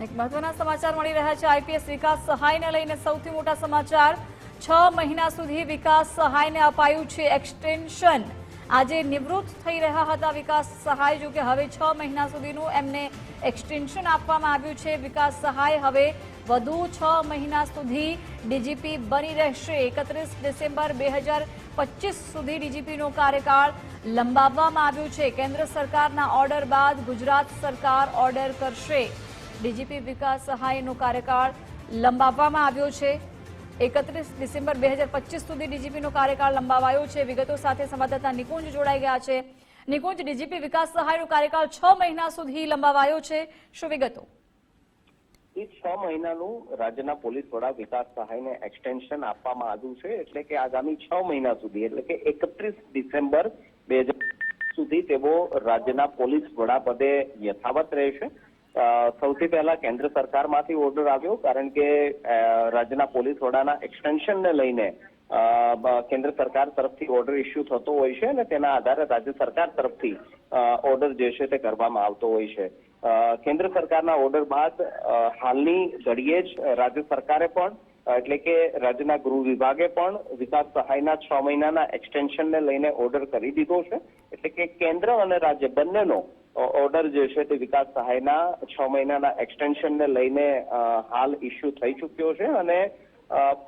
એક મહત્વના સમાચાર મળી રહ્યા છે। આઈપીએસ વિકાસ સહાયને લઈને સૌથી મોટા સમાચાર। 6 મહિના સુધી વિકાસ સહાયને અપાયું છે એક્સટેન્શન। આજે નિવૃત્ત થઈ રહ્યા હતા વિકાસ સહાય, જો કે હવે 6 મહિના સુધીનું એમને એક્સટેન્શન આપવામાં આવ્યું છે। વિકાસ સહાય હવે વધુ 6 મહિના સુધી ડીજીપી બની રહેશે। 31 ડિસેમ્બર 2025 સુધી ડીજીપીનો કાર્યકાળ લંબાવવામાં આવ્યો છે। કેન્દ્ર સરકારના ઓર્ડર બાદ ગુજરાત સરકાર ઓર્ડર કરશે। ડીજીપી વિકાસ સહાયનો કાર્યકાળ લંબાવવામાં આવ્યો છે। 31 ડિસેમ્બર 2025 સુધી ડીજીપીનો કાર્યકાળ લંબાવાયો છે। વિગતો સાથે સંવાદદાતા નિકુંજ જોડાઈ ગયા છે। નિકુંજ, ડીજીપી વિકાસ સહાયનો કાર્યકાળ 6 મહિના સુધી લંબાવાયો છે, શું વિગતો? 6 મહિનાનું રાજ્યના પોલીસ વડા વિકાસ સહાયને એક્સટેન્શન આપવામાં આવ્યું છે, એટલે કે આગામી 6 મહિના સુધી, એટલે કે 31 ડિસેમ્બર 2025 સુધી તેઓ રાજ્યના પોલીસ વડા પદે યથાવત રહેશે। સૌથી પહેલા કેન્દ્ર સરકારમાંથી ઓર્ડર આવ્યો, કારણ કે રાજ્યના પોલીસ વડાના એક્સટેન્શનને લઈને કેન્દ્ર સરકાર તરફથી ઓર્ડર ઇસ્યુ થતો હોય છે અને તેના આધારે રાજ્ય સરકાર તરફથી ઓર્ડર જે છે તે કરવામાં આવતો હોય છે। કેન્દ્ર સરકારના ઓર્ડર બાદ હાલની ઘડીએ જ રાજ્ય સરકારે પણ, એટલે કે રાજ્યના ગૃહ વિભાગે પણ વિકાસ સહાયના 6 મહિનાના એક્સટેન્શનને લઈને ઓર્ડર કરી દીધો છે। એટલે કે કેન્દ્ર અને રાજ્ય બંનેનો ઓર્ડર જે છે તે વિકાસ સહાયના 6 મહિનાના એક્સટેન્શનને લઈને હાલ ઇસ્યુ થઈ ચૂક્યો છે અને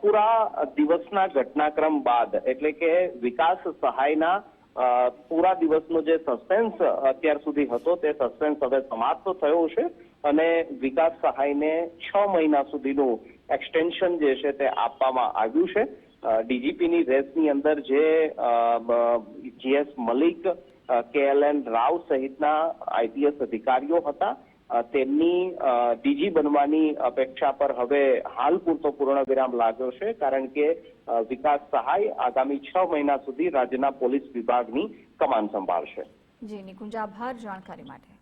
પૂરા દિવસના ઘટનાક્રમ બાદ, એટલે કે વિકાસ સહાયના પૂરા દિવસનો જે સસ્પેન્સ અત્યાર સુધી હતો તે સસ્પેન્સ હવે સમાપ્ત થયો છે અને વિકાસ સહાયને 6 મહિના સુધીનું એક્સટેન્શન જે છે તે આપવામાં આવ્યું છે। ડીજીપીની રેસની અંદર જે જીએસ મલિક, KLN રાવ સહિતના આઈપીએસ અધિકારીઓ હતા, તેમની ડીજી બનવાની અપેક્ષા પર હવે હાલ પૂરતો પૂર્ણ વિરામ લાગ્યો છે, કારણ કે વિકાસ સહાય આગામી 6 મહિના સુધી રાજ્યના પોલીસ વિભાગની કમાન સંભાળશે। જી નિકુંજ, આભાર જાણકારી માટે।